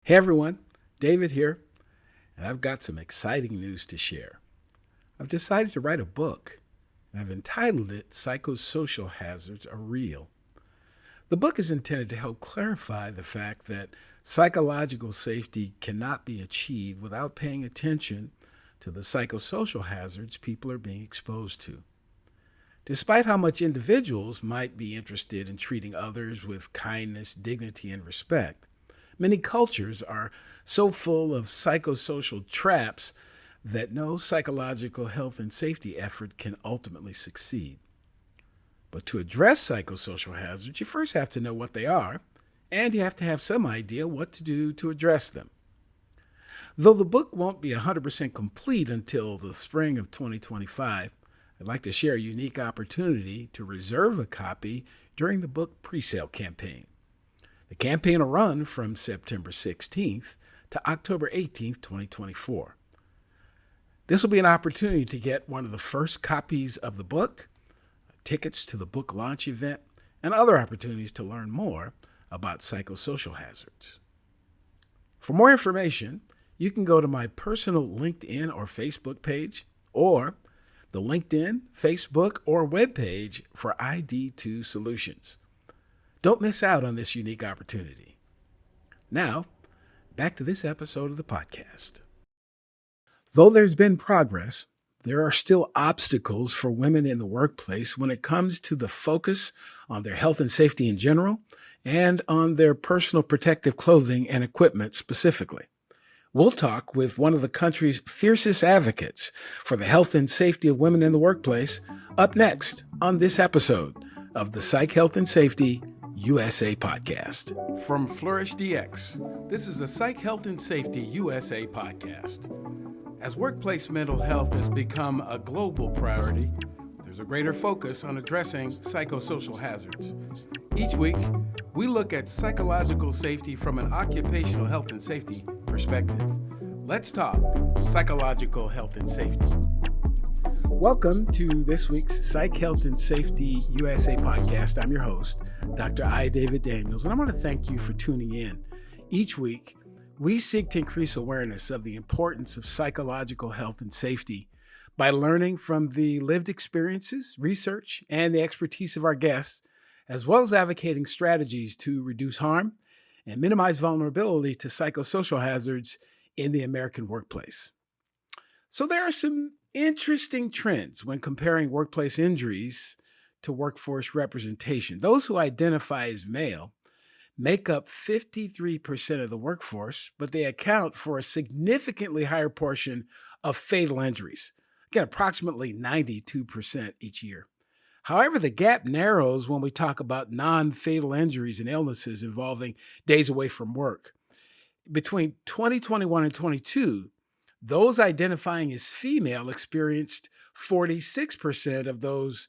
Hey everyone, David here, and I've got some exciting news to share. I've decided to write a book, and I've entitled it Psychosocial Hazards Are Real. The book is intended to help clarify the fact that psychological safety cannot be achieved without paying attention to the psychosocial hazards people are being exposed to. Despite how much individuals might be interested in treating others with kindness, dignity, and respect, many cultures are so full of psychosocial traps that no psychological health and safety effort can ultimately succeed. But to address psychosocial hazards, you first have to know what they are, and you have to have some idea what to do to address them. Though the book won't be 100% complete until the spring of 2025, I'd like to share a unique opportunity to reserve a copy during the book presale campaign. The campaign will run from September 16th to October 18th, 2024. This will be an opportunity to get one of the first copies of the book, tickets to the book launch event, and other opportunities to learn more about psychosocial hazards. For more information, you can go to my personal LinkedIn or Facebook page, or the LinkedIn, Facebook, or webpage for ID2 Solutions. Don't miss out on this unique opportunity. Now, back to this episode of the podcast. Though there's been progress, there are still obstacles for women in the workplace when it comes to the focus on their health and safety in general and on their personal protective clothing and equipment specifically. We'll talk with one of the country's fiercest advocates for the health and safety of women in the workplace up next on this episode of the Psych, Health, and Safety USA podcast. From Flourish DX, this is the Psych, Health, and Safety USA podcast. As workplace mental health has become a global priority, there's a greater focus on addressing psychosocial hazards. Each week, we look at psychological safety from an occupational health and safety perspective. Let's talk psychological health and safety. Welcome to this week's Psych, Health, and Safety USA podcast. I'm your host, Dr. I. David Daniels, and I want to thank you for tuning in. Each week, we seek to increase awareness of the importance of psychological health and safety by learning from the lived experiences, research, and the expertise of our guests, as well as advocating strategies to reduce harm and minimize vulnerability to psychosocial hazards in the American workplace. So there are some interesting trends when comparing workplace injuries to workforce representation. Those who identify as male make up 53% of the workforce, but they account for a significantly higher portion of fatal injuries. Again, approximately 92% each year. However, the gap narrows when we talk about non-fatal injuries and illnesses involving days away from work. Between 2021 and 22, those identifying as female experienced 46% of those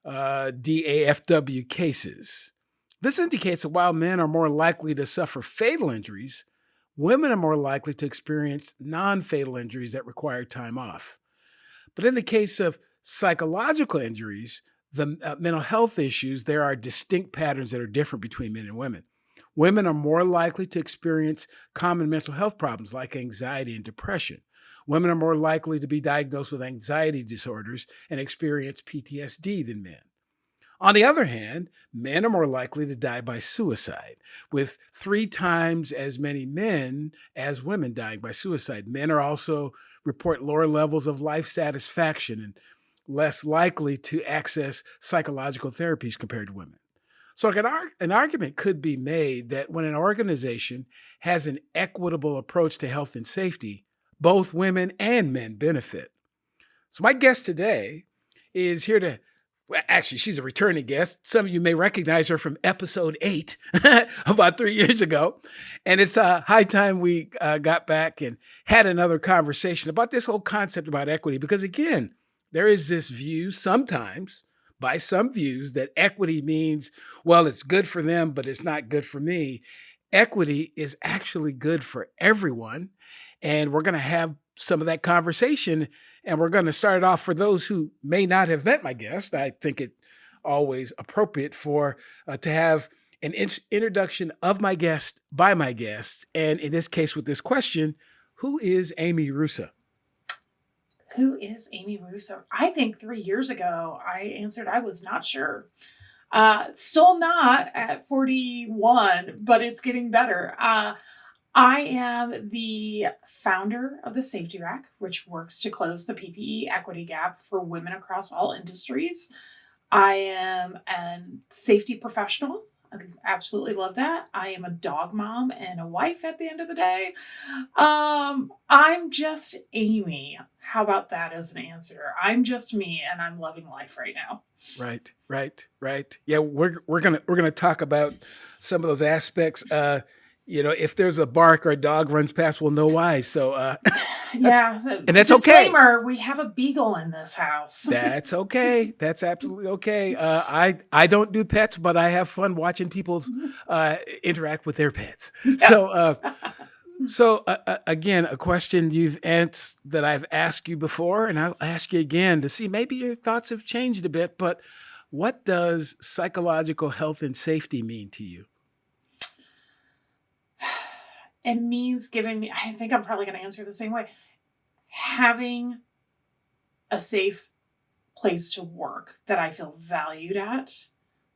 DAFW cases. This indicates that while men are more likely to suffer fatal injuries, women are more likely to experience non-fatal injuries that require time off. But in the case of psychological injuries, the mental health issues, there are distinct patterns that are different between men and women. Women are more likely to experience common mental health problems like anxiety and depression. Women are more likely to be diagnosed with anxiety disorders and experience PTSD than men. On the other hand, men are more likely to die by suicide, with 3 times as many men as women dying by suicide. Men are also report lower levels of life satisfaction and less likely to access psychological therapies compared to women. So an argument could be made that when an organization has an equitable approach to health and safety, both women and men benefit. So my guest today is here to actually, she's a returning guest. Some of you may recognize her from episode 8 about 3 years ago. And it's high time we got back and had another conversation about this whole concept about equity. Because again, there is this view sometimes by some views that equity means, well, it's good for them, but it's not good for me. Equity is actually good for everyone. And we're going to have some of that conversation. And we're going to start it off for those who may not have met my guest. I think it always appropriate for to have an introduction of my guest by my guest. And in this case, with this question, who is Amy Roosa? Who is Amy Roosa? I think 3 years ago I answered I was not sure. Still not at 41, but it's getting better. I am the founder of the Safety Rack, which works to close the PPE equity gap for women across all industries. I am a safety professional. I absolutely love that. I am a dog mom and a wife at the end of the day. I'm just Amy. How about that as an answer? I'm just me and I'm loving life right now. Right. Yeah, we're gonna talk about some of those aspects. If there's a bark or a dog runs past, we'll know why. So Yeah. and that's okay. Disclaimer, we have a beagle in this house. That's okay. That's absolutely okay. I don't do pets, but I have fun watching people interact with their pets. Yes. So again, a question you've answered that I've asked you before, and I'll ask you again to see maybe your thoughts have changed a bit. But what does psychological health and safety mean to you? It means giving me, I think I'm probably going to answer the same way, having a safe place to work that I feel valued at,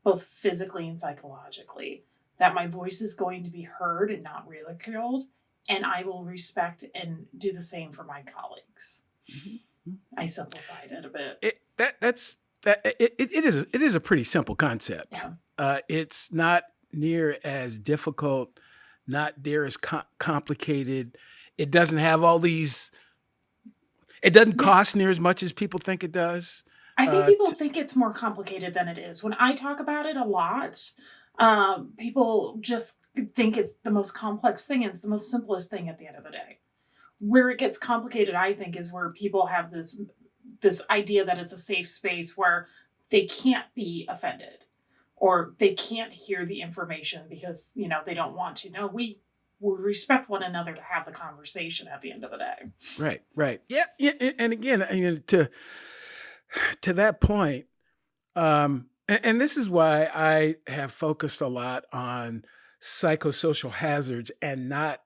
both physically and psychologically, that my voice is going to be heard and not ridiculed, and I will respect and do the same for my colleagues. Mm-hmm. I simplified it a bit. It is a pretty simple concept. Yeah. It's not near as difficult, not near as complicated. It doesn't have all these. It doesn't cost near as much as people think it does. I think people think it's more complicated than it is. When I talk about it a lot, people just think it's the most complex thing, and it's the most simplest thing at the end of the day. Where it gets complicated, I think, is where people have this idea that it's a safe space where they can't be offended or they can't hear the information because, they don't want to. No, we respect one another to have the conversation at the end of the day. Right. Yeah. And again, to that point, and this is why I have focused a lot on psychosocial hazards and not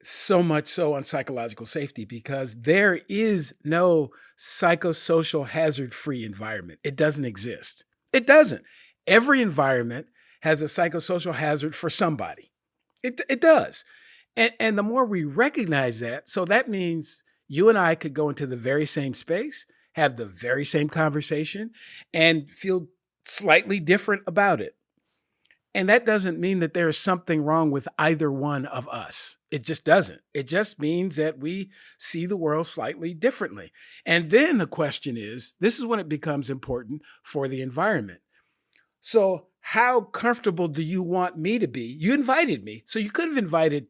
so much so on psychological safety, because there is no psychosocial hazard-free environment. It doesn't exist. It doesn't. Every environment has a psychosocial hazard for somebody. It does. And the more we recognize that, so that means you and I could go into the very same space, have the very same conversation, and feel slightly different about it. And that doesn't mean that there is something wrong with either one of us. It just doesn't. It just means that we see the world slightly differently. And then the question is, this is when it becomes important for the environment. So how comfortable do you want me to be? You invited me. So you could have invited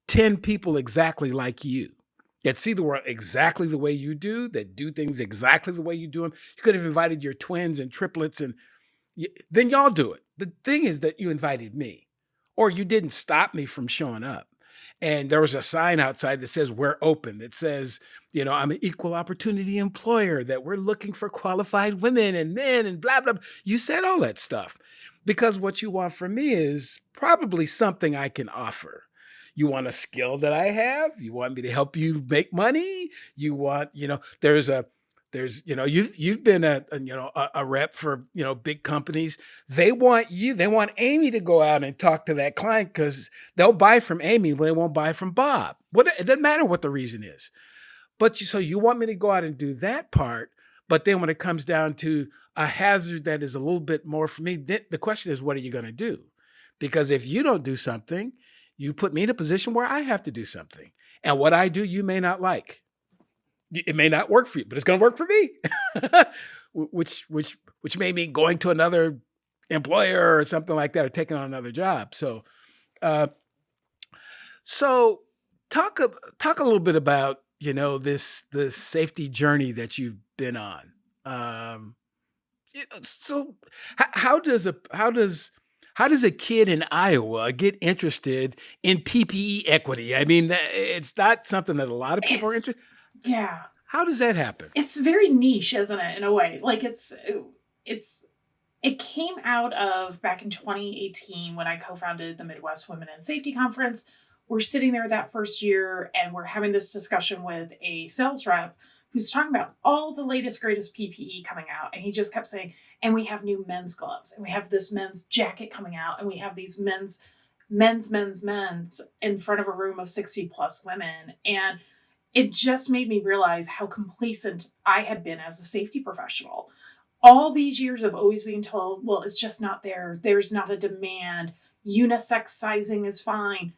10 people exactly like you that see the world exactly the way you do, that do things exactly the way you do them. You could have invited your twins and triplets, and then y'all do it. The thing is that you invited me, or you didn't stop me from showing up. And there was a sign outside that says, we're open. It says, I'm an equal opportunity employer, that we're looking for qualified women and men and blah, blah, blah. You said all that stuff because what you want from me is probably something I can offer. You want a skill that I have. You want me to help you make money. You want, you've been a rep for, big companies. They want Amy to go out and talk to that client because they'll buy from Amy, but they won't buy from Bob. It doesn't matter what the reason is. But so you want me to go out and do that part. But then when it comes down to a hazard that is a little bit more for me, the question is, what are you going to do? Because if you don't do something, you put me in a position where I have to do something. And what I do, you may not like. It may not work for you, but it's going to work for me, which may mean going to another employer or something like that, or taking on another job. So talk a little bit about this safety journey that you've been on. So how does a kid in Iowa get interested in PPE equity? I mean, it's not something that a lot of people are interested. Yeah. How does that happen? It's very niche, isn't it? In a way, like it's It came out of back in 2018 when I co-founded the Midwest Women in Safety Conference. We're sitting there that first year and we're having this discussion with a sales rep who's talking about all the latest, greatest PPE coming out. And he just kept saying, and we have new men's gloves, and we have this men's jacket coming out, and we have these men's in front of a room of 60 plus women. And it just made me realize how complacent I had been as a safety professional. All these years of always being told, well, it's just not there. There's not a demand. Unisex sizing is fine.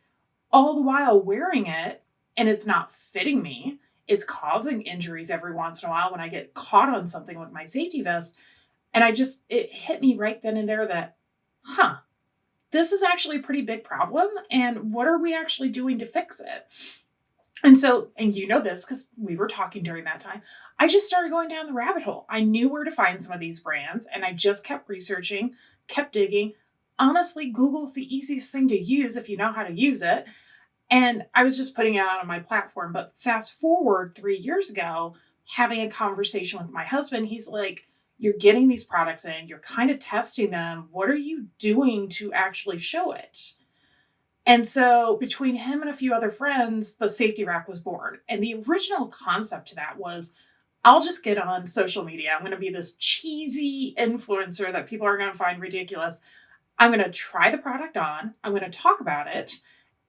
All the while wearing it and it's not fitting me. It's causing injuries every once in a while when I get caught on something with my safety vest. And it hit me right then and there that, this is actually a pretty big problem. And what are we actually doing to fix it? And so, and you know this because we were talking during that time, I just started going down the rabbit hole. I knew where to find some of these brands and I just kept researching, kept digging. Honestly, Google's the easiest thing to use if you know how to use it. And I was just putting it out on my platform. But fast forward 3 years ago, having a conversation with my husband, he's like, you're getting these products in, you're kind of testing them. What are you doing to actually show it? And so between him and a few other friends, the safety rack was born. And the original concept to that was, I'll just get on social media. I'm going to be this cheesy influencer that people are going to find ridiculous. I'm going to try the product on. I'm going to talk about it.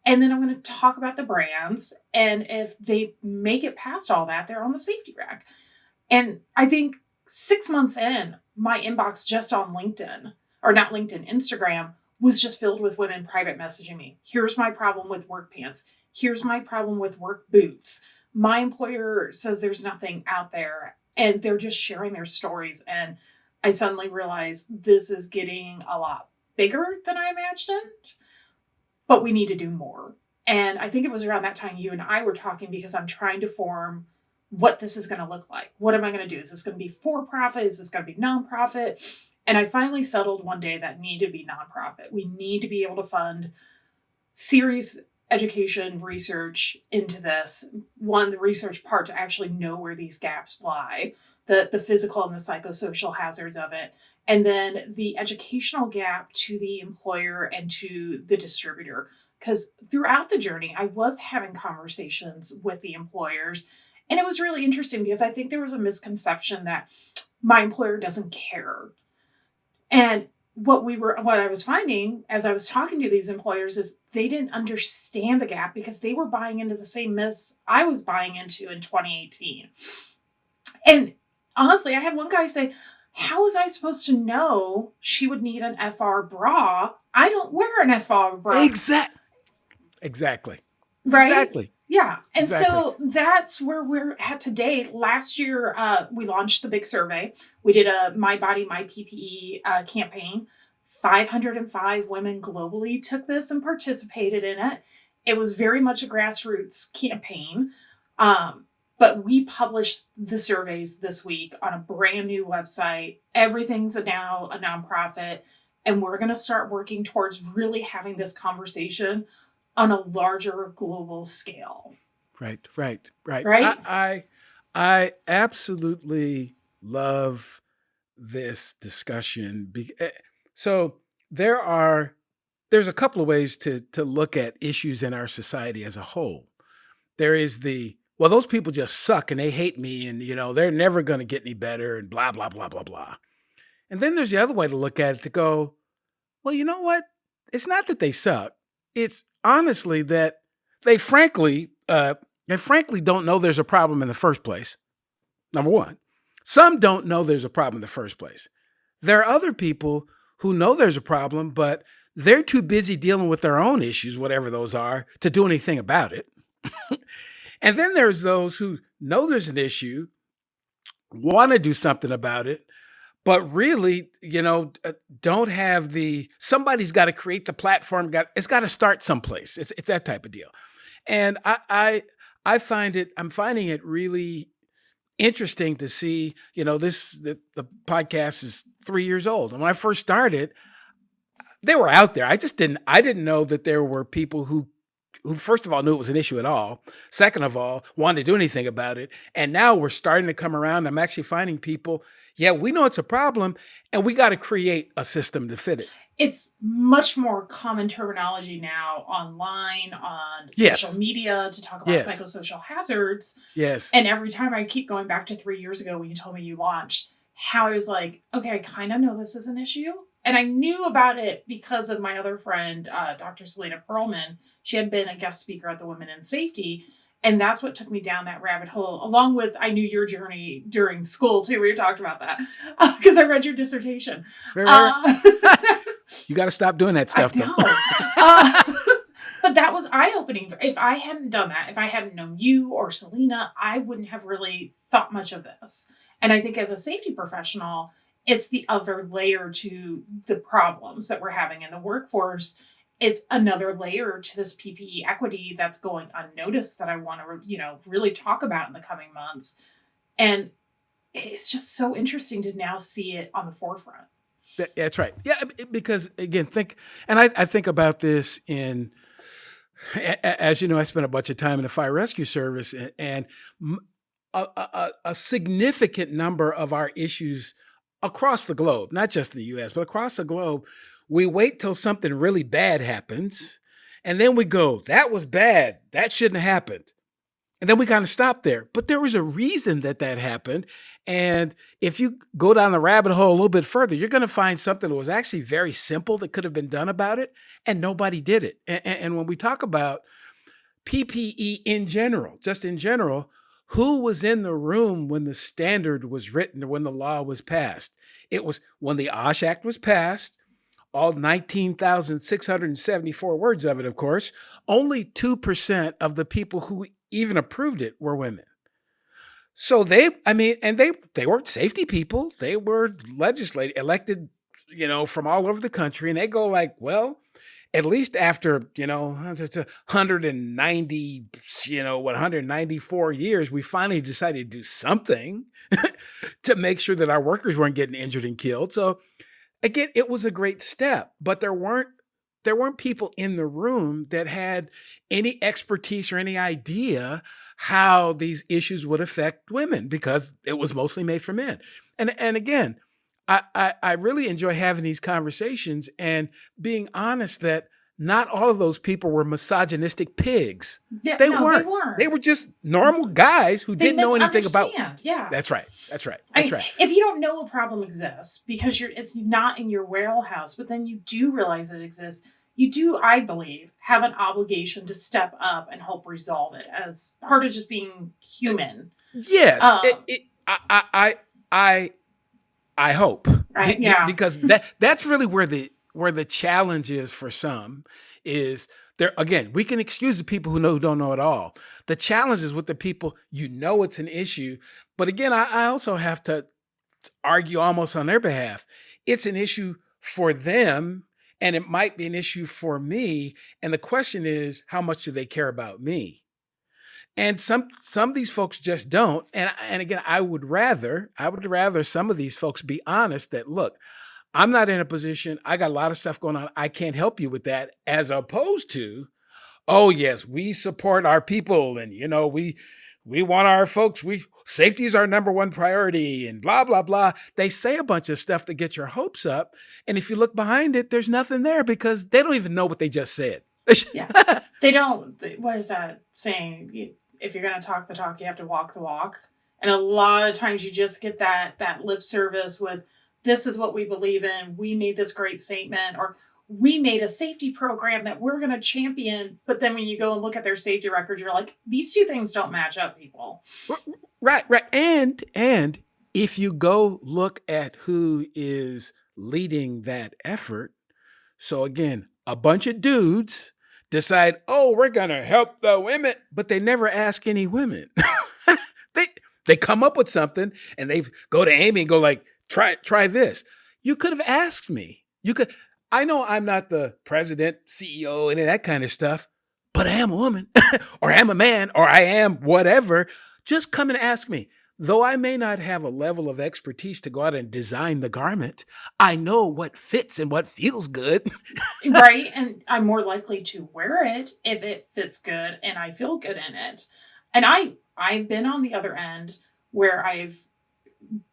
And then I'm going to talk about the brands. And if they make it past all that, they're on the safety rack. And I think 6 months in, my inbox just on LinkedIn, or not LinkedIn, Instagram, was just filled with women private messaging me. Here's my problem with work pants. Here's my problem with work boots. My employer says there's nothing out there. And they're just sharing their stories. And I suddenly realized this is getting a lot bigger than I imagined, but we need to do more. And I think it was around that time you and I were talking because I'm trying to form what this is going to look like. What am I going to do? Is this going to be for-profit? Is this going to be nonprofit? And I finally settled one day that need to be nonprofit. We need to be able to fund serious education research into this. One, the research part to actually know where these gaps lie, the physical and the psychosocial hazards of it. And then the educational gap to the employer and to the distributor. Because throughout the journey, I was having conversations with the employers. And it was really interesting because I think there was a misconception that my employer doesn't care. And what I was finding as I was talking to these employers is they didn't understand the gap because they were buying into the same myths I was buying into in 2018. And honestly, I had one guy say, how was I supposed to know she would need an FR bra? I don't wear an FR bra. Exactly. Right? Exactly. Yeah. And Exactly. so that's where we're at today. Last year, we launched the big survey. We did a My Body, My PPE campaign. 505 women globally took this and participated in it. It was very much a grassroots campaign. But we published the surveys this week on a brand new website. Everything's now a nonprofit. And we're going to start working towards really having this conversation on a larger global scale. Right. I absolutely love this discussion. So there's a couple of ways to look at issues in our society as a whole. There is those people just suck and they hate me and, they're never going to get any better and blah, blah, blah, blah, blah. And then there's the other way to look at it to go, well, you know what? It's not that they suck. It's honestly that they frankly don't know there's a problem in the first place. Number one, some don't know there's a problem in the first place. There are other people who know there's a problem, but they're too busy dealing with their own issues, whatever those are, to do anything about it. And then there's those who know there's an issue, want to do something about it, but really, don't have somebody's got to create the platform. It's got to start someplace. It's that type of deal. And I'm finding it really interesting to see, the podcast is 3 years old. And when I first started, they were out there. I didn't know that there were people who who first of all knew it was an issue at all, second of all, wanted to do anything about it. And now we're starting to come around. I'm actually finding people, yeah, we know it's a problem and we got to create a system to fit it. It's much more common terminology now online, on social media to talk about psychosocial hazards. Yes. And every time I keep going back to 3 years ago when you told me you launched, how I was like, okay, I kind of know this is an issue. And I knew about it because of my other friend, Dr. Selena Perlman. She had been a guest speaker at the Women in Safety. And that's what took me down that rabbit hole, along with I knew your journey during school, too. We talked about that because I read your dissertation. You got to stop doing that stuff, though. But that was eye-opening. If I hadn't done that, if I hadn't known you or Selena, I wouldn't have really thought much of this. And I think as a safety professional, it's the other layer to the problems that we're having in the workforce. It's another layer to this PPE equity that's going unnoticed that I want to, really talk about in the coming months. And it's just so interesting to now see it on the forefront. That's right. Yeah, because again, I think about this as you know, I spent a bunch of time in the fire rescue service, and a significant number of our issues across the globe, not just in the U.S., but across the globe, we wait till something really bad happens, and then we go, that was bad. That shouldn't have happened. And then we kind of stop there. But there was a reason that happened. And if you go down the rabbit hole a little bit further, you're going to find something that was actually very simple that could have been done about it, and nobody did it. And when we talk about PPE in general, just in general, who was in the room when the standard was written or when the law was passed? It was when the OSH Act was passed, all 19,674 words of it, of course. Only 2% of the people who even approved it were women. So they weren't safety people. They were elected, from all over the country. And they go like, well, at least after, 194 years, we finally decided to do something to make sure that our workers weren't getting injured and killed. So again, it was a great step, but there weren't people in the room that had any expertise or any idea how these issues would affect women, because it was mostly made for men. And again, I really enjoy having these conversations and being honest that not all of those people were misogynistic pigs. Yeah, they weren't. They were just normal guys who didn't know anything about. Yeah, that's right. If you don't know a problem exists because it's not in your warehouse, but then you do realize it exists, you do, I believe, have an obligation to step up and help resolve it as part of just being human. Yes, I hope. Right? Yeah, because that's really where the challenge is for some. Is there again? We can excuse the people who don't know at all. The challenge is with the people it's an issue, but again, I also have to argue almost on their behalf. It's an issue for them. And it might be an issue for me. And the question is, how much do they care about me? And some of these folks just don't. And again, I would rather some of these folks be honest that, look, I'm not in a position, I got a lot of stuff going on, I can't help you with that, as opposed to, oh yes, we support our people and we want our folks, safety is our number one priority and blah, blah, blah. They say a bunch of stuff to get your hopes up. And if you look behind it, there's nothing there because they don't even know what they just said. Yeah, they don't. What is that saying? If you're going to talk the talk, you have to walk the walk. And a lot of times you just get that lip service with, this is what we believe in. We made this great statement, or we made a safety program that we're going to champion. But then when you go and look at their safety records, you're like, these two things don't match up, people. Right. And if you go look at who is leading that effort, so again, a bunch of dudes decide, oh, we're going to help the women, but they never ask any women. They come up with something and they go to Amy and go like, try this. You could have asked me. I know I'm not the president, CEO, and that kind of stuff, but I am a woman or I am a man or I am whatever. Just come and ask me. Though I may not have a level of expertise to go out and design the garment, I know what fits and what feels good. Right. And I'm more likely to wear it if it fits good and I feel good in it. And I've been on the other end where I've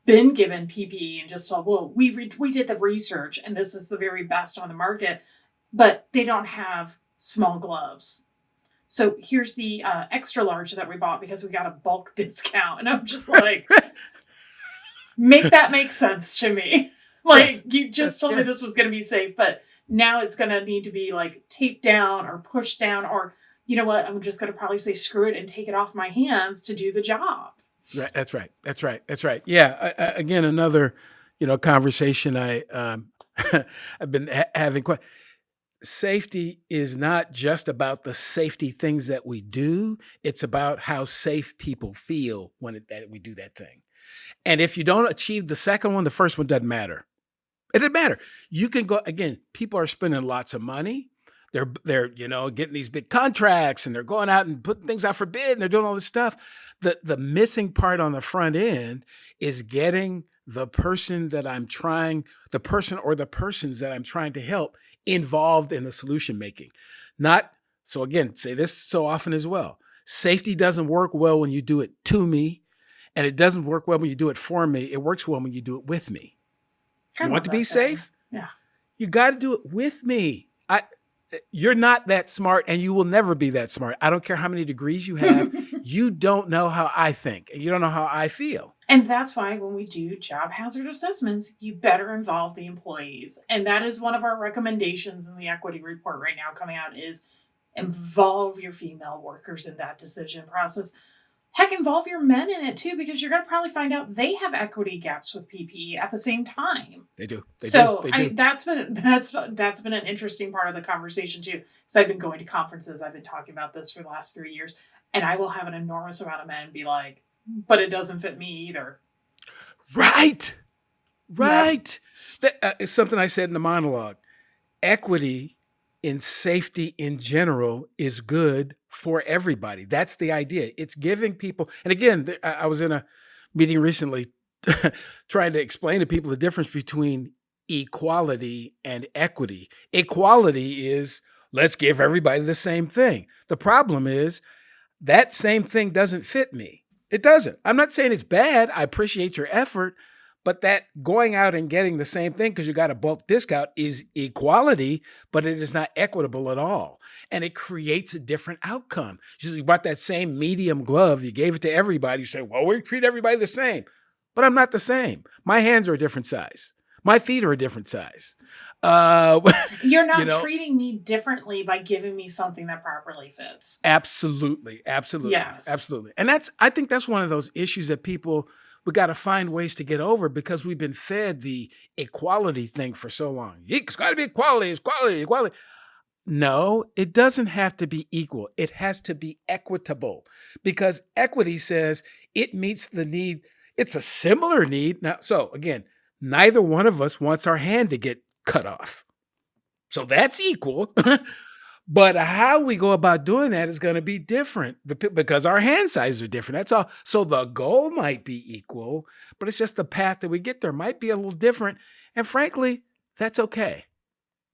been given PPE and just told, well, we did the research and this is the very best on the market, but they don't have small gloves. So here's the extra large that we bought because we got a bulk discount. And I'm just like, make that make sense to me. Like, Yes. you just told me this was going to be safe, but now it's going to need to be like taped down or pushed down, or you know what? I'm just going to probably say screw it and take it off my hands to do the job. Right. That's right. That's right. That's right. Yeah. Again, another, conversation I've been having. Safety is not just about the safety things that we do. It's about how safe people feel when that we do that thing. And if you don't achieve the second one, the first one doesn't matter. It doesn't matter. You can go again. People are spending lots of money. They're getting these big contracts and they're going out and putting things out for bid and they're doing all this stuff. The missing part on the front end is getting the person the person or the persons that I'm trying to help involved in the solution making. Not so again, say this so often as well. Safety doesn't work well when you do it to me, and it doesn't work well when you do it for me. It works well when you do it with me. I You want love to that be saying. safe? Yeah. You got to do it with me. You're not that smart and you will never be that smart. I don't care how many degrees you have. You don't know how I think and you don't know how I feel. And that's why when we do job hazard assessments, you better involve the employees. And that is one of our recommendations in the equity report right now coming out is involve your female workers in that decision process. Heck, involve your men in it too, because you're going to probably find out they have equity gaps with PPE at the same time. They do. That's been an interesting part of the conversation too. So I've been going to conferences. I've been talking about this for the last 3 years, and I will have an enormous amount of men be like, "But it doesn't fit me either." Right. Yep. That is something I said in the monologue. Equity in safety in general is good for everybody. That's the idea. It's giving people, and again, I was in a meeting recently trying to explain to people the difference between equality and equity. Equality is let's give everybody the same thing. The problem is that same thing doesn't fit me. It doesn't. I'm not saying it's bad. I appreciate your effort, but that going out and getting the same thing because you got a bulk discount is equality, but it is not equitable at all. And it creates a different outcome. You bought that same medium glove, you gave it to everybody. You say, well, we treat everybody the same. But I'm not the same. My hands are a different size. My feet are a different size. You're not treating me differently by giving me something that properly fits. Absolutely. Yes. Absolutely. And I think that's one of those issues that we got to find ways to get over because we've been fed the equality thing for so long. It's got to be equality. No, it doesn't have to be equal. It has to be equitable because equity says it meets the need. It's a similar need. Now, so again, neither one of us wants our hand to get cut off. So that's equal. But how we go about doing that is going to be different because our hand sizes are different. That's all. So the goal might be equal, but it's just the path that we get there might be a little different. And frankly, that's okay.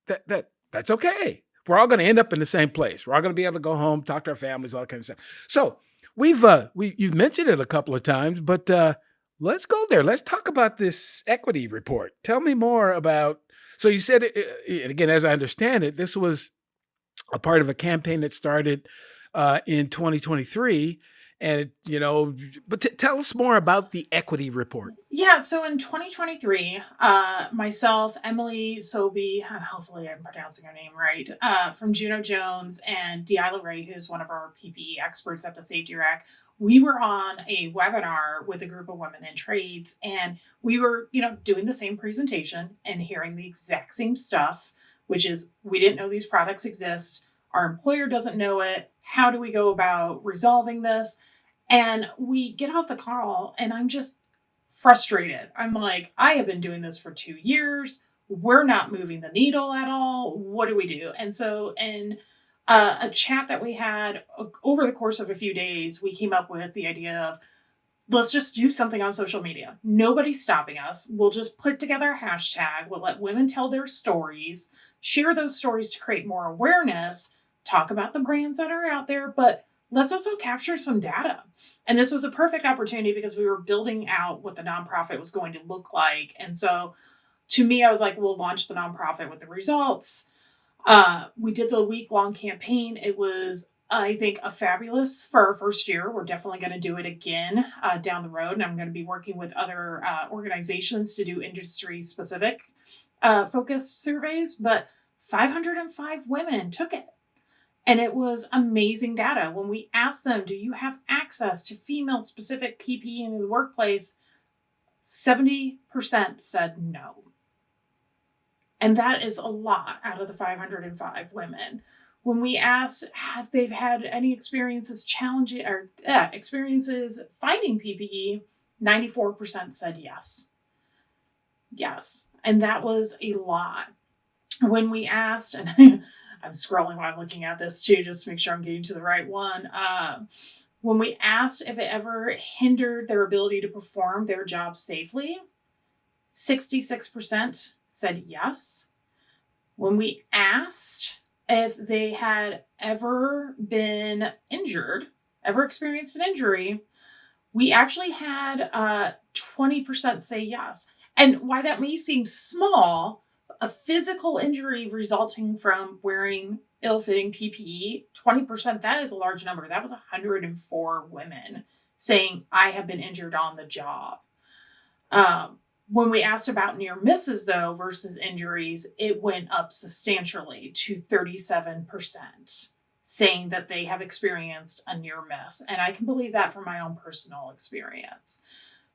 That's okay. We're all going to end up in the same place. We're all going to be able to go home, talk to our families, all that kind of stuff. So you've mentioned it a couple of times, but let's go there. Let's talk about this equity report. Tell me more about. So you said, and again, as I understand it, this was a part of a campaign that started in 2023. And, but tell us more about the equity report. Yeah. So in 2023, myself, Emily Sobey, hopefully I'm pronouncing her name right, from Juno Jones and Deila Ray, who's one of our PPE experts at the Safety Rack, we were on a webinar with a group of women in trades, and we were, doing the same presentation and hearing the exact same stuff, which is we didn't know these products exist. Our employer doesn't know it. How do we go about resolving this? And we get off the call and I'm just frustrated. I'm like, I have been doing this for 2 years. We're not moving the needle at all. What do we do? And so in a chat that we had over the course of a few days, we came up with the idea of let's just do something on social media. Nobody's stopping us. We'll just put together a hashtag. We'll let women tell their stories, share those stories to create more awareness, talk about the brands that are out there, but let's also capture some data. And this was a perfect opportunity because we were building out what the nonprofit was going to look like. And so to me, I was like, we'll launch the nonprofit with the results. We did the week-long campaign. It was, I think, a fabulous for our first year. We're definitely going to do it again down the road. And I'm going to be working with other organizations to do industry-specific focused surveys. But 505 women took it. And it was amazing data. When we asked them, do you have access to female-specific PPE in the workplace? 70% said no. And that is a lot out of the 505 women. When we asked if they've had any experiences challenging or experiences finding PPE, 94% said yes. Yes. And that was a lot. When we asked, and I'm scrolling while I'm looking at this too, just to make sure I'm getting to the right one. When we asked if it ever hindered their ability to perform their job safely, 66% said yes. When we asked if they had ever been injured, ever experienced an injury, we actually had 20% say yes. And why that may seem small, a physical injury resulting from wearing ill-fitting PPE, 20%, that is a large number. That was 104 women saying, I have been injured on the job. When we asked about near misses, though, versus injuries, it went up substantially to 37%, saying that they have experienced a near miss. And I can believe that from my own personal experience.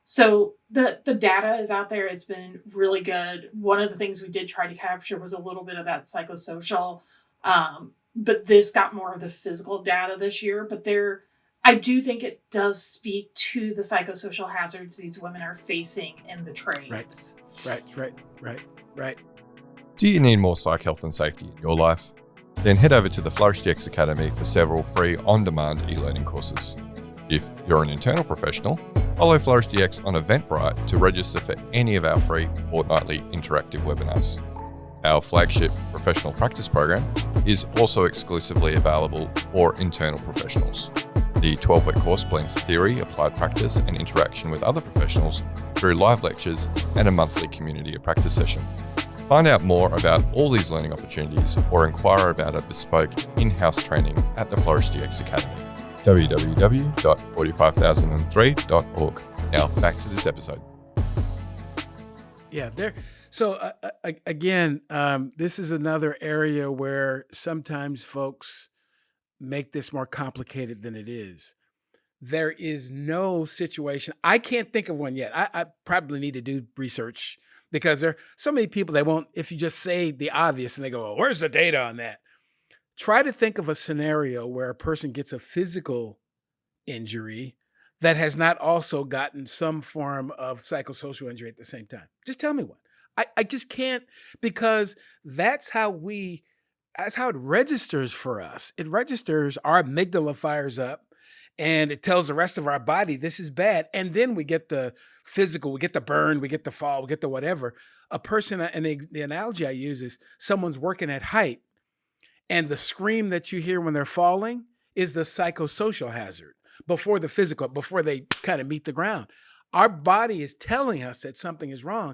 So the data is out there. It's been really good. One of the things we did try to capture was a little bit of that psychosocial, but this got more of the physical data this year. But I do think it does speak to the psychosocial hazards these women are facing in the trades. Right. Do you need more psych health and safety in your life? Then head over to the FlourishDX Academy for several free on-demand e-learning courses. If you're an internal professional, follow FlourishDX on Eventbrite to register for any of our free fortnightly interactive webinars. Our flagship professional practice program is also exclusively available for internal professionals. The 12-week course blends theory, applied practice, and interaction with other professionals through live lectures and a monthly community of practice session. Find out more about all these learning opportunities or inquire about a bespoke in-house training at the FlourishDX Academy. www.45003.org. Now back to this episode. Yeah, So again, this is another area where sometimes folks make this more complicated than it is. There is no situation. I can't think of one yet. I probably need to do research because there are so many people that won't, if you just say the obvious and they go, well, where's the data on that? Try to think of a scenario where a person gets a physical injury that has not also gotten some form of psychosocial injury at the same time. Just tell me one. I just can't, because that's how it registers for us. It registers, our amygdala fires up and it tells the rest of our body this is bad. And then we get the physical, we get the burn, we get the fall, we get the whatever. A person, and the analogy I use is someone's working at height and the scream that you hear when they're falling is the psychosocial hazard before the physical, before they kind of meet the ground. Our body is telling us that something is wrong.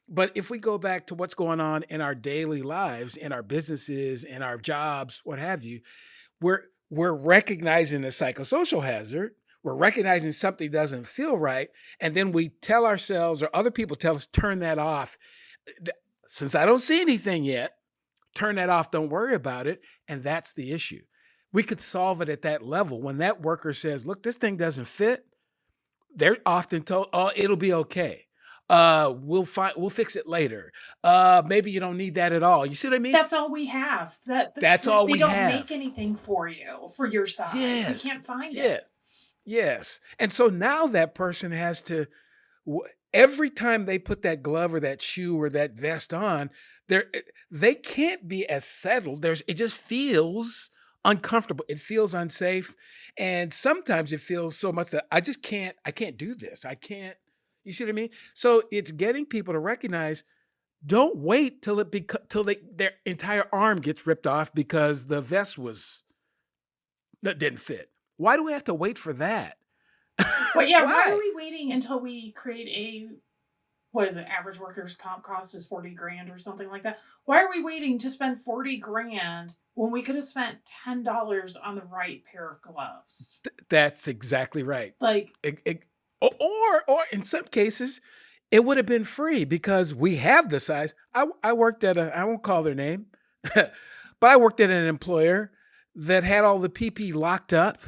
But if we go back to what's going on in our daily lives, in our businesses, in our jobs, what have you, we're recognizing the psychosocial hazard. We're recognizing something doesn't feel right. And then we tell ourselves, or other people tell us, turn that off. Since I don't see anything yet, turn that off. Don't worry about it. And that's the issue. We could solve it at that level. When that worker says, look, this thing doesn't fit, they're often told, oh, it'll be okay. We'll fix it later. Maybe you don't need that at all. You see what I mean? That's all we have. That's all we have. They don't make anything for you, for your size. Yes. We can't find it. Yes. And so now that person has to, every time they put that glove or that shoe or that vest on, they can't be as settled. It just feels uncomfortable. It feels unsafe. And sometimes it feels so much that I can't do this. I can't, you see what I mean? So it's getting people to recognize, don't wait till their entire arm gets ripped off because the vest that didn't fit. Why do we have to wait for that? Well, yeah, why are Why? we waiting until we create what is it, average workers' comp cost is 40 grand or something like that? Why are we waiting to spend 40 grand when we could have spent $10 on the right pair of gloves? That's exactly right. Like, Or in some cases, it would have been free because we have the size. I worked at I won't call their name, but I worked at an employer that had all the PP locked up.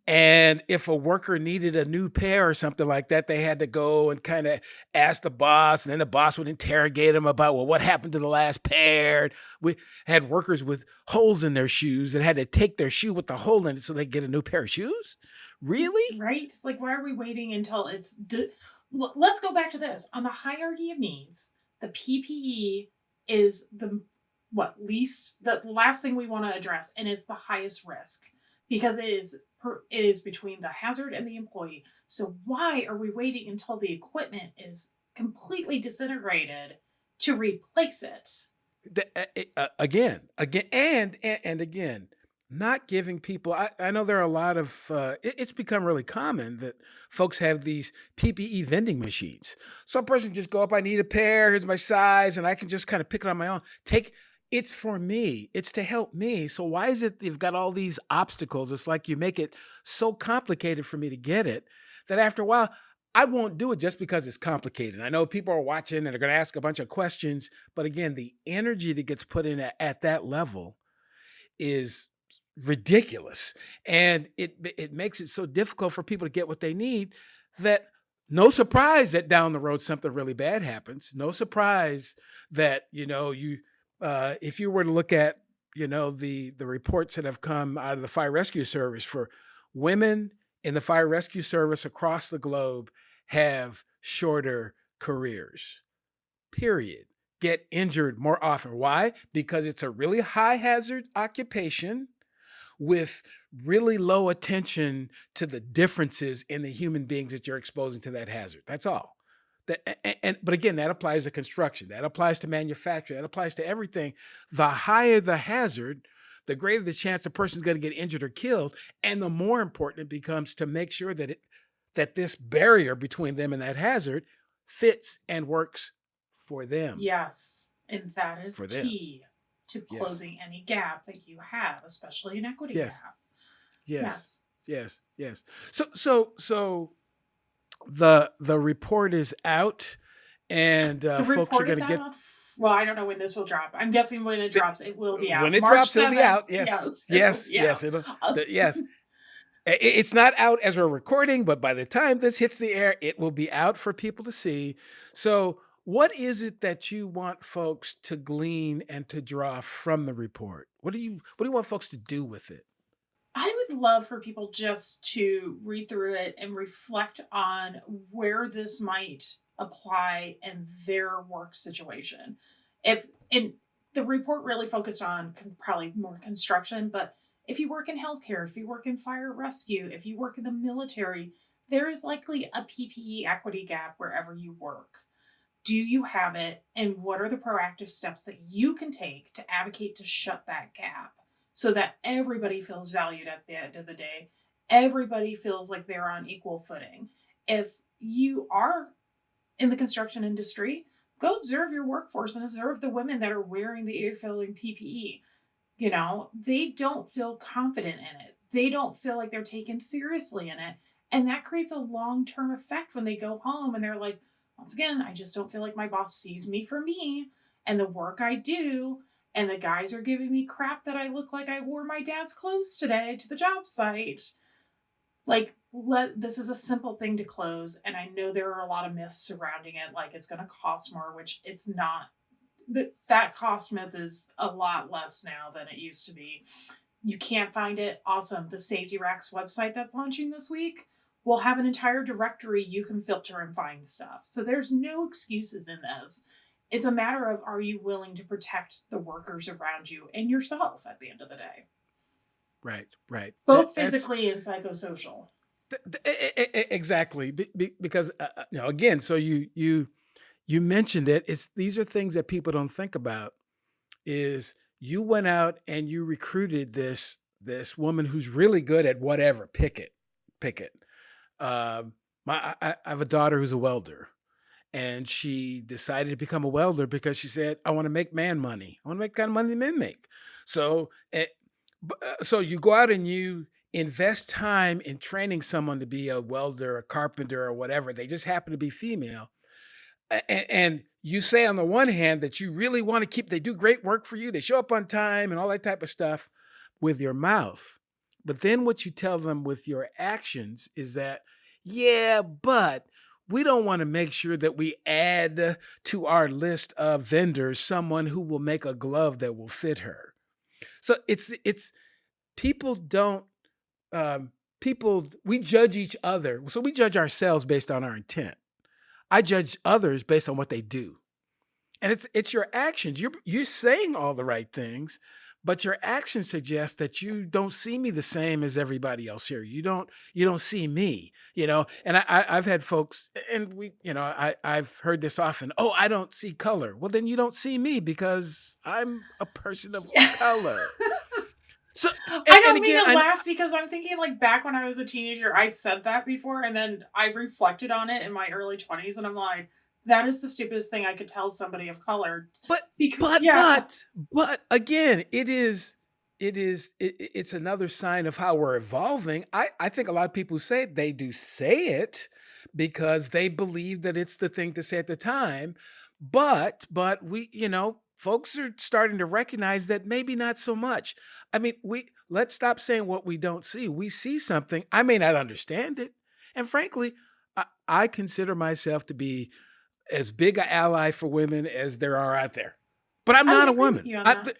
And if a worker needed a new pair or something like that, they had to go and kind of ask the boss, and then the boss would interrogate them about, well, what happened to the last pair? We had workers with holes in their shoes and had to take their shoe with the hole in it so they get a new pair of shoes. Really? right? Like, why are we waiting until let's go back to this. On the hierarchy of needs, the PPE is the last thing we want to address, and it's the highest risk because it is between the hazard and the employee. So why are we waiting until the equipment is completely disintegrated to replace it? And again, not giving people. I know there are a lot of. It's become really common that folks have these PPE vending machines. Some person just go up. I need a pair. Here's my size, and I can just kind of pick it on my own. It's for me. It's to help me. So why is it you've got all these obstacles? It's like you make it so complicated for me to get it that after a while, I won't do it just because it's complicated. I know people are watching and they're going to ask a bunch of questions, but again, the energy that gets put in at that level is ridiculous. And it makes it so difficult for people to get what they need that no surprise that down the road something really bad happens. No surprise that, if you were to look at, the reports that have come out of the fire rescue service for women in the fire rescue service across the globe have shorter careers, period. Get injured more often. Why? Because it's a really high hazard occupation with really low attention to the differences in the human beings that you're exposing to that hazard. That's all. But again, that applies to construction. That applies to manufacturing. That applies to everything. The higher the hazard, the greater the chance a person's going to get injured or killed. And the more important it becomes to make sure that this barrier between them and that hazard fits and works for them. Yes. And that is For them. key to closing any gap that you have, especially an equity Yes. gap. Yes. So the report is out, and The folks are report going is to get. out. Well, I don't know when this will drop. I'm guessing when it drops, it will be out. When it March drops, it'll be 7th. out. Yes. Yes. It's not out as we're recording, but by the time this hits the air, it will be out for people to see. So, what is it that you want folks to glean and to draw from the report? What do you want folks to do with it? I would love for people just to read through it and reflect on where this might apply in their work situation. And the report really focused on probably more construction, but if you work in healthcare, if you work in fire rescue, if you work in the military, there is likely a PPE equity gap wherever you work. Do you have it? And what are the proactive steps that you can take to advocate to shut that gap so that everybody feels valued at the end of the day? Everybody feels like they're on equal footing. If you are in the construction industry, go observe your workforce and observe the women that are wearing the air-filling PPE. They don't feel confident in it. They don't feel like they're taken seriously in it. And that creates a long-term effect when they go home and they're like, once again, I just don't feel like my boss sees me for me and the work I do. And the guys are giving me crap that I look like I wore my dad's clothes today to the job site. This is a simple thing to close. And I know there are a lot of myths surrounding it. Like it's going to cost more, which it's not. That cost myth is a lot less now than it used to be. You can't find it. Awesome. The Safety Racks website that's launching this week will have an entire directory you can filter and find stuff. So there's no excuses in this. It's a matter of, are you willing to protect the workers around you and yourself at the end of the day? right. both That's physically and psychosocial. exactly because again, so you mentioned it. It's these are things that people don't think about. Is you went out and you recruited this woman who's really good at whatever. Pick it. Um, I have a daughter who's a welder, and she decided to become a welder because she said, "I want to make man money. I want to make the kind of money men make." So, so you go out and you invest time in training someone to be a welder, a carpenter, or whatever. They just happen to be female, and you say on the one hand that you really want to keep. They do great work for you. They show up on time and all that type of stuff with your mouth. But then what you tell them with your actions is that, yeah, but we don't want to make sure that we add to our list of vendors someone who will make a glove that will fit her. So it's people don't people we judge each other. So we judge ourselves based on our intent. I judge others based on what they do. And it's your actions. You're saying all the right things, but your actions suggest that you don't see me the same as everybody else here. You don't see me, And I've had folks, and I've heard this often. Oh, I don't see color. Well, then you don't see me because I'm a person of color. So, I and don't mean again, to laugh because I'm thinking like back when I was a teenager, I said that before, and then I reflected on it in my early 20s, and I'm like, that is the stupidest thing I could tell somebody of color. but Because but yeah, but but again, it's another sign of how we're evolving. I think a lot of people say it, they do say it because they believe that it's the thing to say at the time. But we, folks are starting to recognize that maybe not so much. I mean, we let's stop saying what we don't see. We see something. I may not understand it. And frankly, I consider myself to be as big an ally for women as there are out there. But I'm I would not a agree with woman. you on that.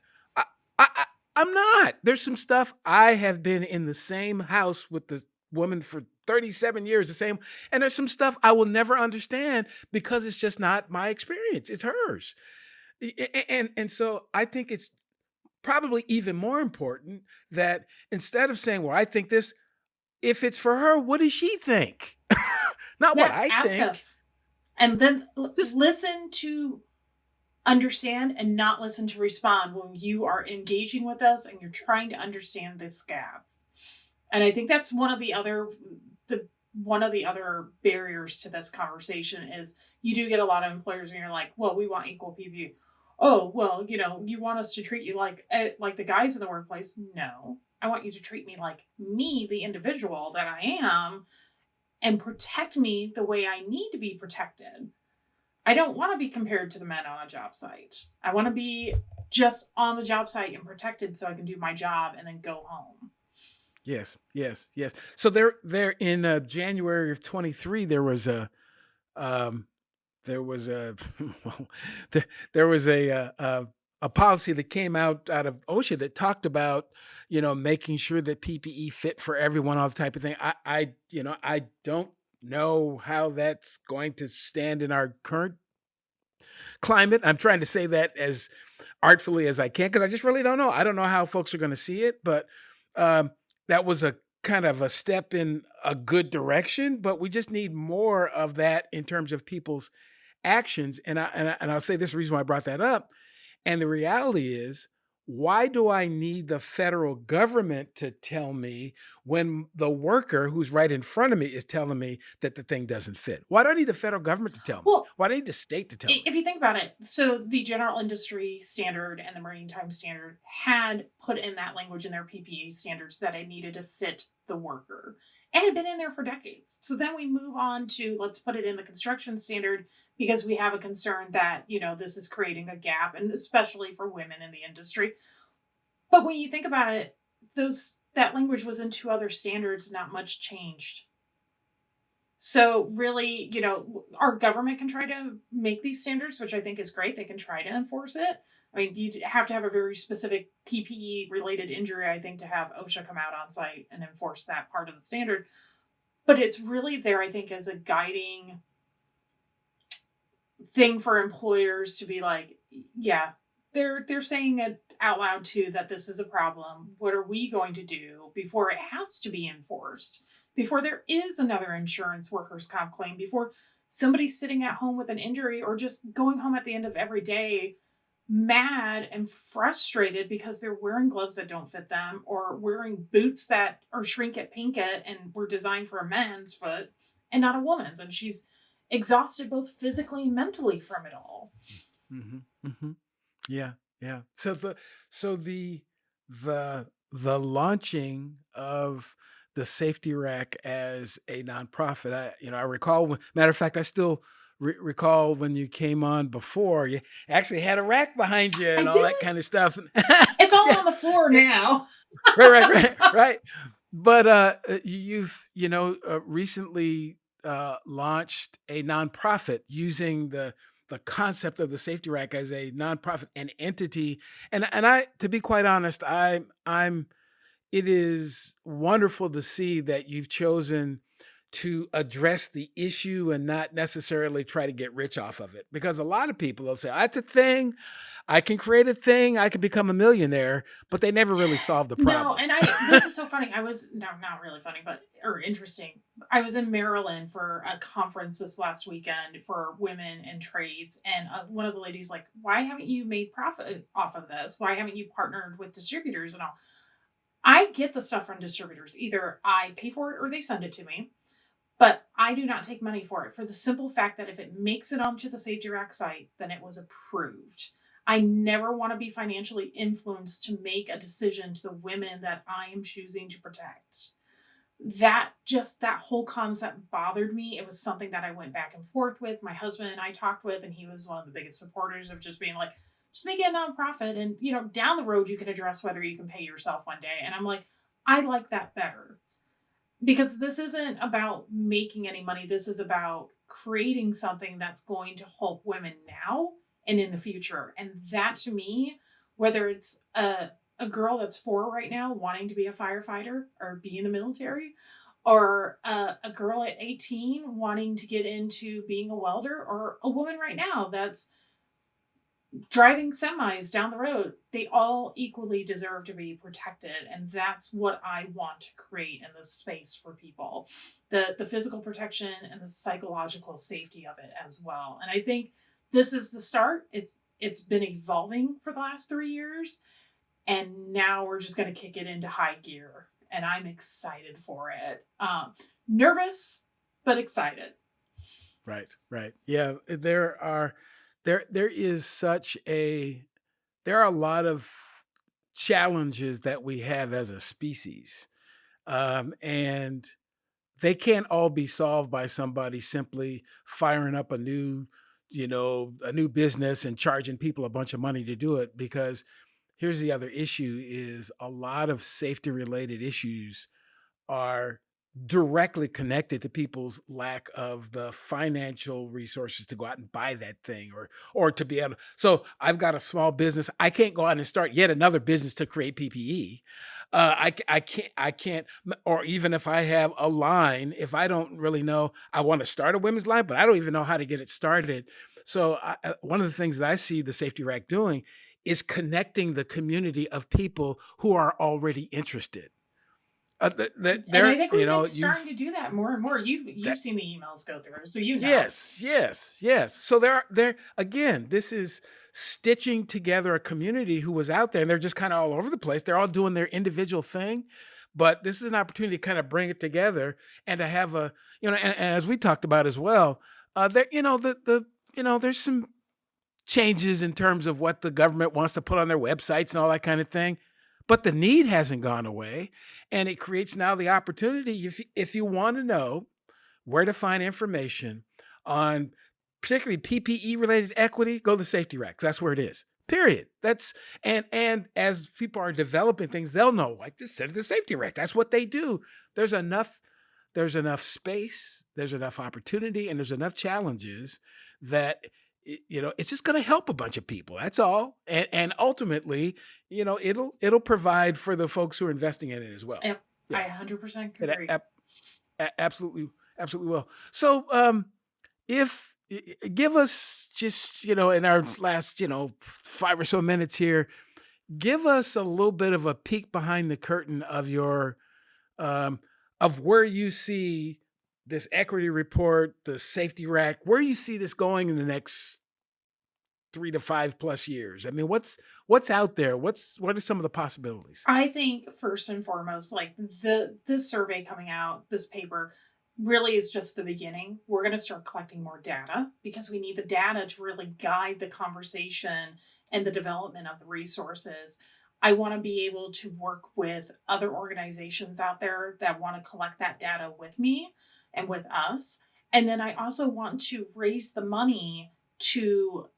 I'm not. There's some stuff. I have been in the same house with the woman for 37 years, the same. And there's some stuff I will never understand because it's just not my experience. It's hers. And so I think it's probably even more important that instead of saying, well, I think this, if it's for her, what does she think? Not what Yeah, I ask think. us. And then Just listen to understand and not listen to respond when you are engaging with us and you're trying to understand this gap. And I think that's one of the other barriers to this conversation is you do get a lot of employers and you're like, well, we want equal PPV. Oh, well, you want us to treat you like the guys in the workplace. No, I want you to treat me like me, the individual that I am, and protect me the way I need to be protected. I don't want to be compared to the men on a job site. I want to be just on the job site and protected so I can do my job and then go home. yes, yes, yes. So there in January of 23, um, there was a well, there was a policy that came out of OSHA that talked about making sure that PPE fit for everyone, all the type of thing. I don't know how that's going to stand in our current climate. I'm trying to say that as artfully as I can because I just really don't know. I don't know how folks are going to see it, but that was a kind of a step in a good direction. But we just need more of that in terms of people's actions. And I'll say this reason why I brought that up. And the reality is, why do I need the federal government to tell me when the worker who's right in front of me is telling me that the thing doesn't fit? Why do I need the federal government to tell me? Well, Why do I need the state to tell me? if you think about it, so the general industry standard and the marine time standard had put in that language in their PPE standards that it needed to fit the worker. It had been in there for decades. So then we move on to let's put it in the construction standard because we have a concern that, this is creating a gap, and especially for women in the industry. But when you think about it, that language was in two other standards, not much changed. So really, our government can try to make these standards, which I think is great. They can try to enforce it. I mean, you have to have a very specific PPE related injury, I think, to have OSHA come out on site and enforce that part of the standard. But it's really there, I think, as a guiding thing for employers to be like, yeah, they're saying it out loud too, that this is a problem. What are we going to do before it has to be enforced? Before there is another insurance workers' comp claim? Before somebody's sitting at home with an injury, or just going home at the end of every day mad and frustrated because they're wearing gloves that don't fit them, or wearing boots that are shrink it pink it and were designed for a man's foot and not a woman's, and she's exhausted both physically and mentally from it all. Mm-hmm. Mm-hmm. Yeah, yeah. So the launching of the safety rack as a nonprofit, I recall. Matter of fact, I still recall when you came on before. You actually had a rack behind you I and all did. that kind of stuff. It's all Yeah. on the floor now. Right. But you've recently launched a nonprofit using the concept of the safety rack as a nonprofit, an entity, and I, to be quite honest, I'm. It is wonderful to see that you've chosen to address the issue and not necessarily try to get rich off of it, because a lot of people will say, that's a thing, I can create a thing, I can become a millionaire, but they never really solve the problem. No, and this is so funny. Not really funny, or interesting. I was in Maryland for a conference this last weekend for women in trades. And one of the ladies like, why haven't you made profit off of this? Why haven't you partnered with distributors and all? I get the stuff from distributors. Either I pay for it or they send it to me. But I do not take money for it, for the simple fact that if it makes it onto the Safety Rack site, then it was approved. I never want to be financially influenced to make a decision to the women that I am choosing to protect. That whole concept bothered me. It was something that I went back and forth with. My husband and I talked with, and he was one of the biggest supporters of just being like, just make it a nonprofit. And, down the road, you can address whether you can pay yourself one day. And I'm like, I like that better. Because this isn't about making any money. This is about creating something that's going to help women now and in the future. And that, to me, whether it's a girl that's 4 right now wanting to be a firefighter or be in the military, or a girl at 18 wanting to get into being a welder, or a woman right now that's driving semis down the road, they all equally deserve to be protected. And that's what I want to create in this space for people. The physical protection and the psychological safety of it as well. And I think this is the start. It's been evolving for the last 3 years. And now we're just going to kick it into high gear. And I'm excited for it. Nervous, but excited. Right. Yeah, there are a lot of challenges that we have as a species. And they can't all be solved by somebody simply firing up a new business and charging people a bunch of money to do it. Because here's the other issue: is a lot of safety related issues are directly connected to people's lack of the financial resources to go out and buy that thing, or to be able to. So I've got a small business. I can't go out and start yet another business to create PPE. I can't, or even if I have a line, if I don't really know, I want to start a women's line, but I don't even know how to get it started. So one of the things that I see the Safety Rack doing is connecting the community of people who are already interested. And I think we've been starting to do that more and more. You've seen the emails go through, so you know. Yes. So there again, this is stitching together a community who was out there, and they're just kind of all over the place. They're all doing their individual thing, but this is an opportunity to kind of bring it together and to have and as we talked about as well, there's some changes in terms of what the government wants to put on their websites and all that kind of thing. But the need hasn't gone away, and it creates now the opportunity. If you want to know where to find information on particularly PPE related equity, go to Safety Racks. That's where it is. Period. And as people are developing things, they'll know. Like, just send it to Safety Rack. That's what they do. There's enough space, there's enough opportunity, and there's enough challenges that it's just going to help a bunch of people. That's all. And ultimately, it'll provide for the folks who are investing in it as well. Yep. Yeah. I 100% agree. Absolutely will. So, if give us just, in our last, 5 or so minutes here, give us a little bit of a peek behind the curtain of your um, of where you see this equity report, the safety rack, where you see this going in the next 3 to 5 plus years. I mean, what's out there? What are some of the possibilities? I think first and foremost, like this survey coming out, this paper really is just the beginning. We're going to start collecting more data because we need the data to really guide the conversation and the development of the resources. I want to be able to work with other organizations out there that want to collect that data with me and with us. And then I also want to raise the money to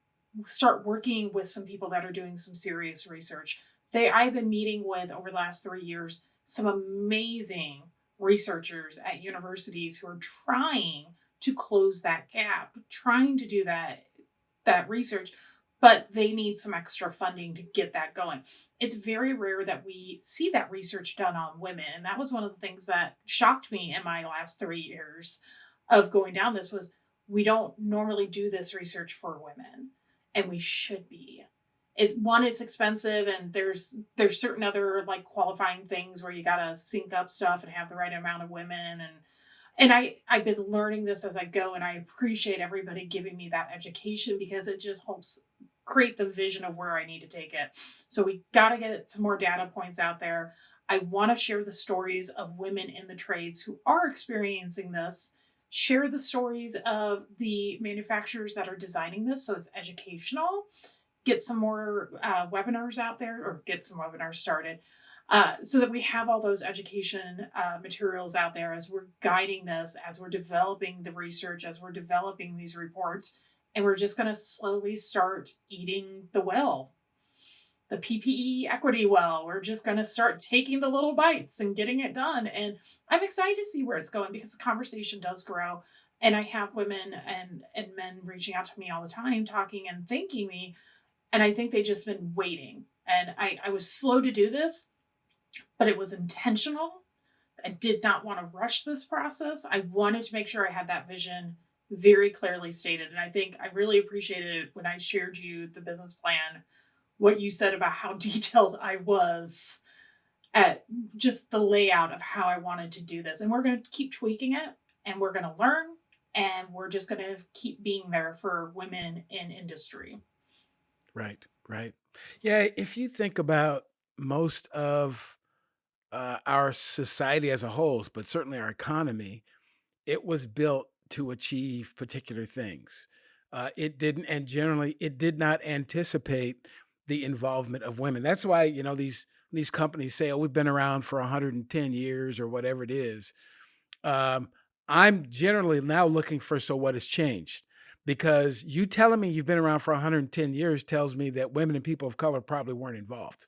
start working with some people that are doing some serious research. I've been meeting with over the last 3 years some amazing researchers at universities who are trying to close that gap, trying to do that research, but they need some extra funding to get that going. It's very rare that we see that research done on women, and that was one of the things that shocked me in my last 3 years of going down this was we don't normally do this research for women, and we should be. It's expensive, and there's certain other like qualifying things where you gotta sync up stuff and have the right amount of women, and I've been learning this as I go, and I appreciate everybody giving me that education because it just helps create the vision of where I need to take it. So we got to get some more data points out there. I want to share the stories of women in the trades who are experiencing this, share the stories of the manufacturers that are designing this so it's educational, get some more webinars out there, or get some webinars started, so that we have all those education materials out there as we're guiding this, as we're developing the research, as we're developing these reports. And we're just going to slowly start eating the well, the PPE equity well. We're just going to start taking the little bites and getting it done. And I'm excited to see where it's going because the conversation does grow. And I have women and men reaching out to me all the time, talking and thanking me. And I think they've just been waiting. And I was slow to do this, but it was intentional. I did not want to rush this process. I wanted to make sure I had that vision very clearly stated. And I think I really appreciated it when I shared you the business plan, what you said about how detailed I was at just the layout of how I wanted to do this. And we're going to keep tweaking it, and we're going to learn, and we're just going to keep being there for women in industry. Right, right. Yeah, if you think about most of our society as a whole, but certainly our economy, it was built to achieve particular things. It didn't, and generally, it did not anticipate the involvement of women. That's why these companies say, "Oh, we've been around for 110 years" or whatever it is. Um, I'm generally now looking for so what has changed, because you telling me you've been around for 110 years tells me that women and people of color probably weren't involved,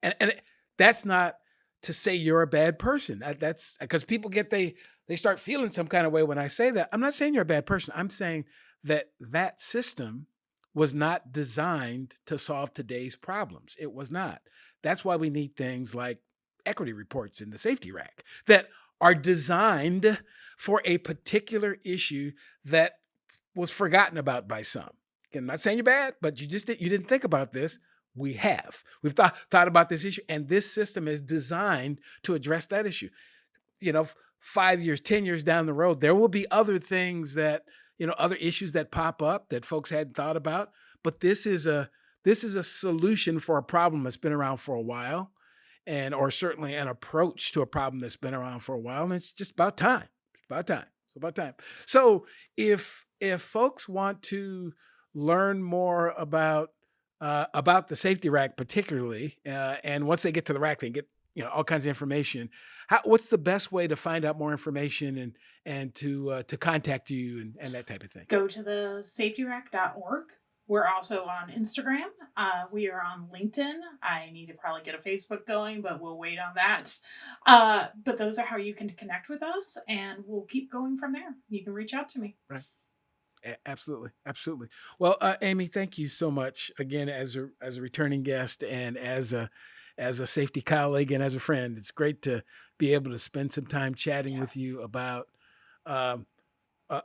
and that's not to say you're a bad person. That's because people they start feeling some kind of way when I say that. I'm not saying you're a bad person. I'm saying that system was not designed to solve today's problems. It was not. That's why we need things like equity reports in the safety rack that are designed for a particular issue that was forgotten about by some. Again, I'm not saying you're bad, but you didn't think about this. We've thought about this issue, and this system is designed to address that issue. 5 years, 10 years down the road, there will be other things that, other issues that pop up that folks hadn't thought about. But this is a solution for a problem that's been around for a while, or certainly an approach to a problem that's been around for a while. And it's just about time. It's about time. It's about time. So if folks want to learn more about the safety rack, particularly, and once they get to the rack, they get all kinds of information. What's the best way to find out more information and to contact you and that type of thing? Go to the safetyrack.org. We're also on Instagram. We are on LinkedIn. I need to probably get a Facebook going, but we'll wait on that. But those are how you can connect with us, and we'll keep going from there. You can reach out to me. Right. Absolutely. Absolutely. Well, Amy, thank you so much again as a returning guest and as a safety colleague and as a friend. It's great to be able to spend some time chatting with you about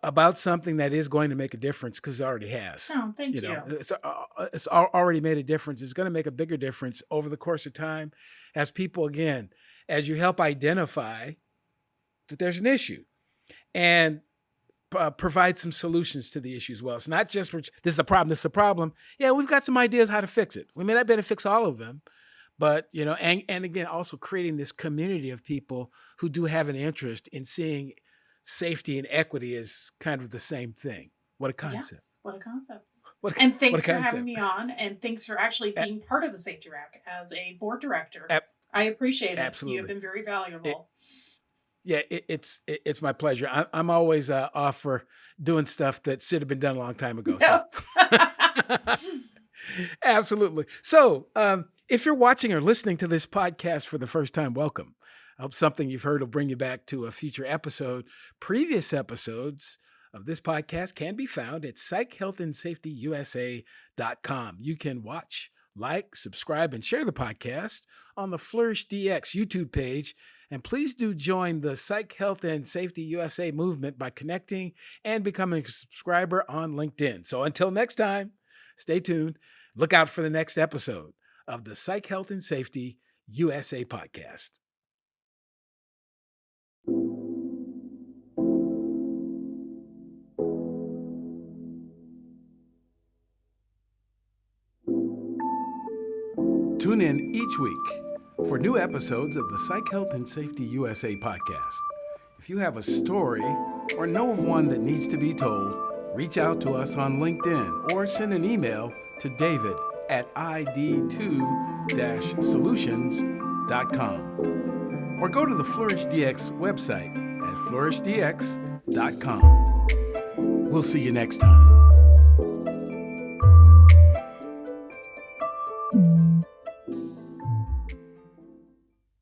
about something that is going to make a difference, because it already has. Oh, thank You know, you. it's already made a difference. It's going to make a bigger difference over the course of time as people, again, as you help identify that there's an issue and provide some solutions to the issue as well. It's not just, this is a problem, this is a problem. Yeah, we've got some ideas how to fix it. We may not be able to fix all of them, but, you know, and again, also creating this community of people who do have an interest in seeing safety and equity as kind of the same thing. What a concept. Yes, what a concept. What And a thanks for concept. having me on, and thanks for actually being part of the Safety Rack as a board director. I appreciate it. Absolutely. You have been very valuable. It's my pleasure. I'm always off for doing stuff that should have been done a long time ago. Yep. So. Absolutely. So if you're watching or listening to this podcast for the first time, welcome. I hope something you've heard will bring you back to a future episode. Previous episodes of this podcast can be found at psychhealthandsafetyusa.com. You can watch, like, subscribe, and share the podcast on the Flourish DX YouTube page. And please do join the Psych Health and Safety USA movement by connecting and becoming a subscriber on LinkedIn. So until next time, stay tuned. Look out for the next episode of the Psych Health and Safety USA podcast. Tune in each week for new episodes of the Psych Health and Safety USA podcast. If you have a story or know of one that needs to be told, reach out to us on LinkedIn or send an email to david@id2-solutions.com or go to the Flourish DX website at flourishdx.com. We'll see you next time.